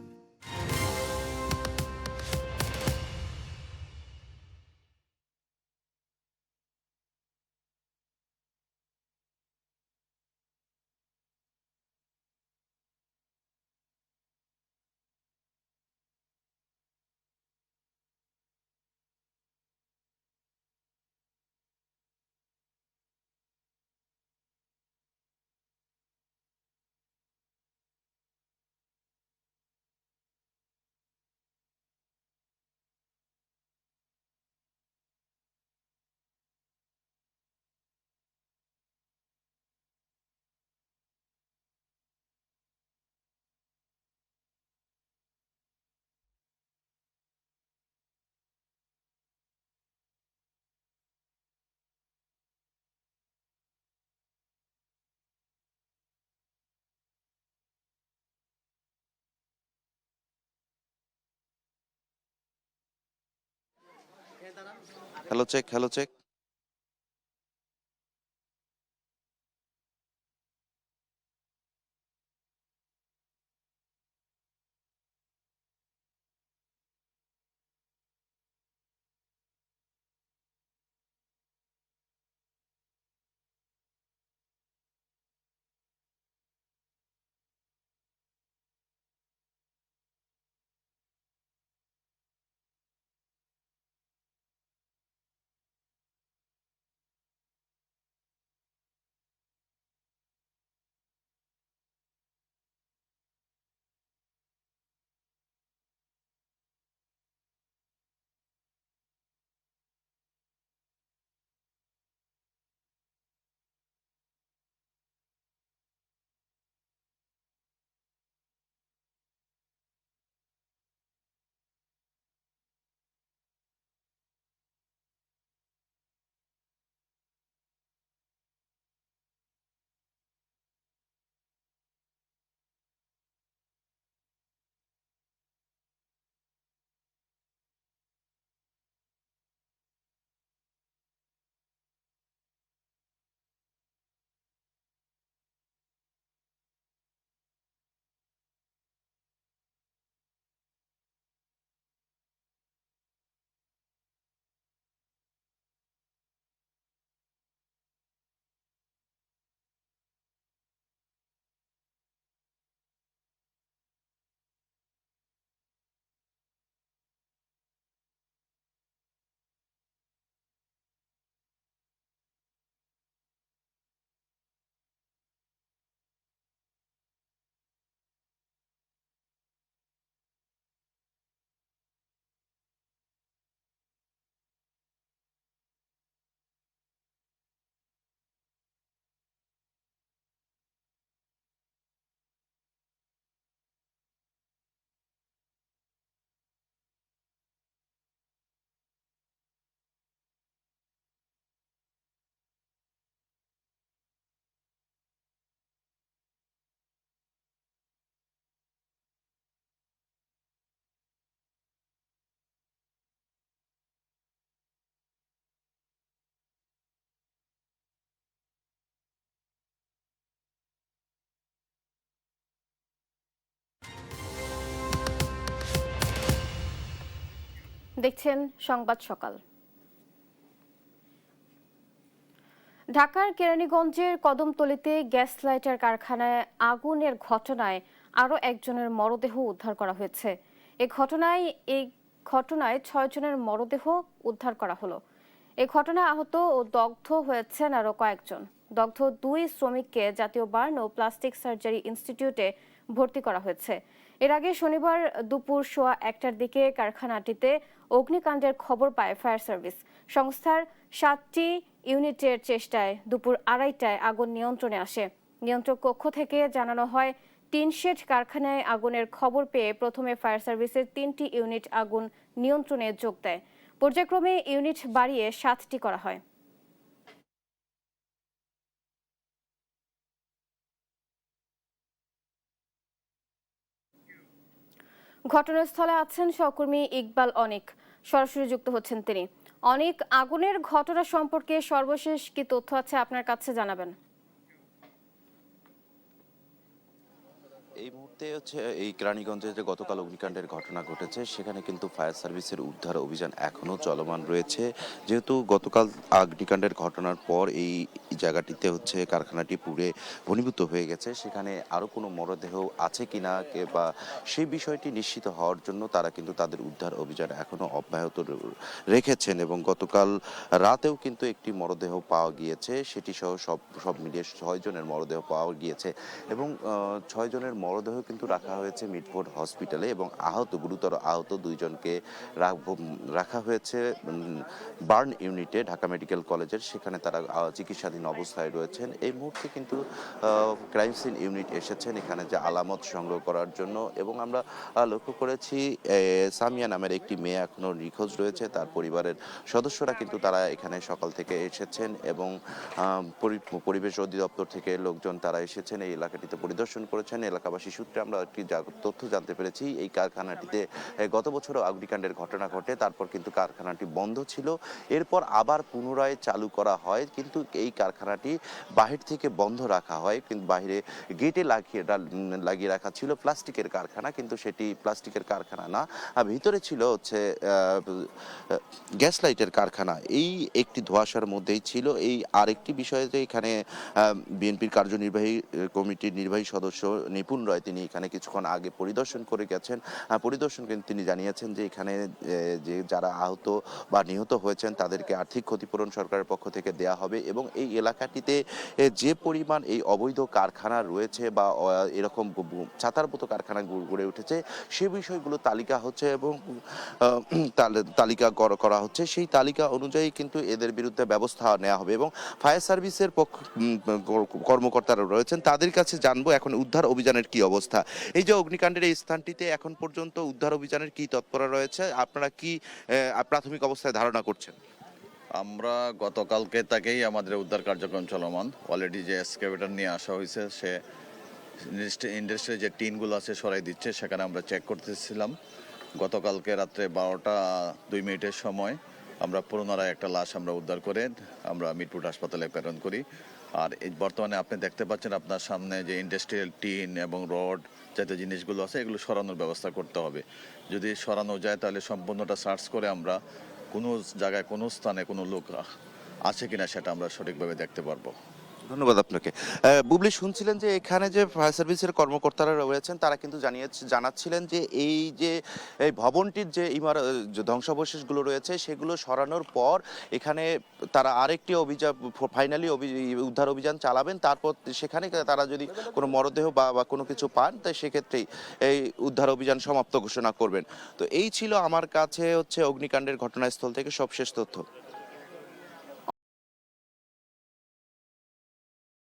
Hello check, hello check. দেখছেন সংবাদ সকাল। ঢাকার কেরানীগঞ্জের কদমতলীতে গ্যাস লাইটার কারখানায় আগুনের ঘটনায় আরও একজনের মরদেহ উদ্ধার করা হয়েছে। এই ঘটনায় 6 জনের মরদেহ উদ্ধার করা হলো। এই ঘটনায় আহত ও দগ্ধ হয়েছেন আরও কয়েকজন। দগ্ধ 2 শ্রমিককে জাতীয় বার্ন ও প্লাস্টিক সার্জারি ইনস্টিটিউটে ভর্তি করা হয়েছে। এর আগে শনিবার দুপুর 1:15টার দিকে কারখানাটিতে অগ্নিকাণ্ডের খবর পায় ফায়ার সার্ভিস। সংস্থার 7টি ইউনিটের চেষ্টায় দুপুর 2:30টায় আগুন নিয়ন্ত্রণে আসে। নিয়ন্ত্রক কক্ষ থেকে জানানো হয়, টিন শেড কারখানায় আগুনের খবর পেয়ে প্রথমে ফায়ার সার্ভিসের 3টি ইউনিট আগুন নিয়ন্ত্রণে যোগ দেয়। পর্যায়ক্রমে ইউনিট বাড়িয়ে 7টি করা হয়। ঘটনাস্থলে আছেন সহকর্মী ইকবাল অনিক, সরাসরি যুক্ত হচ্ছেন তিনি। অনিক, আগুনের ঘটনা সম্পর্কে সর্বশেষ কি তথ্য আছে আপনার কাছে জানাবেন? এই মুহূর্তে এই কেরানীগঞ্জে যে গতকাল অগ্নিকাণ্ডের ঘটনা ঘটেছে সেখানে কিন্তু ফায়ার সার্ভিসের উদ্ধার অভিযান এখনো চলমান রয়েছে। যেহেতু গতকাল অগ্নিকাণ্ডের ঘটনার পর এই জায়গাটিতে কারখানাটি পুড়ে ঘনীভূত হয়ে গেছে, সেখানে আরো কোনো মরদেহ আছে কিনা বা সেই বিষয়টি নিশ্চিত হওয়ার জন্য তারা কিন্তু তাদের উদ্ধার অভিযান এখনো অব্যাহত রেখেছেন। এবং গতকাল রাতেও কিন্তু একটি মরদেহ পাওয়া গিয়েছে, সেটি সহ সব মিলিয়ে 6 জনের মরদেহ পাওয়া গিয়েছে। এবং 6 জনের মরদেহ কিন্তু রাখা হয়েছে মিটফোর্ড হসপিটালে এবং গুরুতর আহত 2 জনকে রাখা হয়েছে বার্ন ইউনিটে ঢাকা মেডিকেল কলেজের, সেখানে তারা চিকিৎসাধীন অবস্থায় রয়েছেন। এই মুহূর্তে কিন্তু ক্রাইম সিন ইউনিট এসেছেন এখানে যে আলামত সংগ্রহ করার জন্য। এবং আমরা লক্ষ্য করেছি সামিয়া নামের একটি মেয়ে এখনো নিখোঁজ রয়েছে, তার পরিবারের সদস্যরা কিন্তু তারা এখানে সকাল থেকে এসেছেন এবং পরিবেশ অধিদপ্তর থেকে লোকজন তারা এসেছেন, এই এলাকাটিতে পরিদর্শন করেছেন। এলাকাবাসী সূত্রে আমরা একটি তথ্য জানতে পেরেছি। এই কারখানাটিতে গত বছরও অগ্নিকাণ্ডের ঘটনা ঘটে, তারপর কিন্তু কারখানাটি বন্ধ ছিল, এরপর আবার পুনরায় চালু করা হয়, কিন্তু এই কারখানাটি বাহির থেকে বন্ধ রাখা হয়, কিন্তু বাইরে গেটে লাগিয়ে রাখা ছিল প্লাস্টিকের কারখানা, কিন্তু সেটি প্লাস্টিকের কারখানা না, ভিতরে ছিল হচ্ছে গ্যাস লাইটের কারখানা। এই একটি ধোঁয়াশার মধ্যেই ছিল। এই আরেকটি বিষয় যে এখানে বিএনপির কার্যনির্বাহী কমিটির নির্বাহী সদস্য নিপুণ রয় তিনি এখানে কিছুক্ষণ আগে পরিদর্শন করে গেছেন। পরিদর্শন কিন্তু তিনি জানিয়েছেন যে এখানে যে যারা আহত বা নিহত হয়েছেন তাদেরকে আর্থিক ক্ষতিপূরণ সরকারের পক্ষ থেকে দেয়া হবে, এবং এই এলাকাটিতে যে পরিমাণ এই অবৈধ কারখানা রয়েছে বা এরকম ছাতার মতো কারখানা গড়ে উঠেছে সে বিষয়গুলো তালিকা হচ্ছে এবং তালিকা করা হচ্ছে। সেই তালিকা অনুযায়ী কিন্তু এদের বিরুদ্ধে ব্যবস্থা নেওয়া হবে, এবং ফায়ার সার্ভিসের কর্মকর্তারা রয়েছেন তাদের কাছে জানবো এখন উদ্ধার অভিযানের কি অবস্থা। এই যে অগ্নিকাণ্ডের এই স্থানটিতে এখন পর্যন্ত উদ্ধার অভিযানের কি তৎপরতা রয়েছে, আপনারা কি প্রাথমিক অবস্থায় ধারণা করছেন? আমরা গতকালকে তাকেই আমাদের উদ্ধার কার্যক্রম চলমান। অলরেডি যে এক্সকাভেটর নিয়ে আসা হয়েছে সে ইন্ডাস্ট্রির যে টিনগুলো আছে সরাই দিচ্ছে, সেখানে আমরা চেক করতেছিলাম। গতকালকে রাত্রে 12:02 সময় আমরা পুনরায় একটা লাশ আমরা উদ্ধার করে আমরা মিরপুর হাসপাতালে প্রেরণ করি। আর এই বর্তমানে আপনি দেখতে পাচ্ছেন আপনার সামনে যে ইন্ডাস্ট্রিয়াল টিন এবং রড জাতীয় জিনিসগুলো আছে এগুলো সরানোর ব্যবস্থা করতে হবে। যদি সরানো যায় তাহলে সম্পূর্ণটা সার্চ করে আমরা কোনো জায়গায় কোনো স্থানে কোনো লোক আছে কিনা সেটা আমরা সঠিকভাবে দেখতে পারবো। ধন্যবাদ আপনাকে। বুবলি, শুনছিলেন যে এখানে যে ফায়ার সার্ভিসের কর্মকর্তারা রয়েছেন তারা কিন্তু জানাচ্ছিলেন যে এই যে এই ভবনটির যে ধ্বংসাবশেষগুলো রয়েছে সেগুলো সরানোর পর এখানে তারা আরেকটি ফাইনালি উদ্ধার অভিযান চালাবেন, তারপর সেখানে তারা যদি কোনো মরদেহ বা কোনো কিছু পান তাই সেক্ষেত্রেই এই উদ্ধার অভিযান সমাপ্ত ঘোষণা করবেন। তো এই ছিল আমার কাছে হচ্ছে অগ্নিকাণ্ডের ঘটনাস্থল থেকে সবশেষ তথ্য।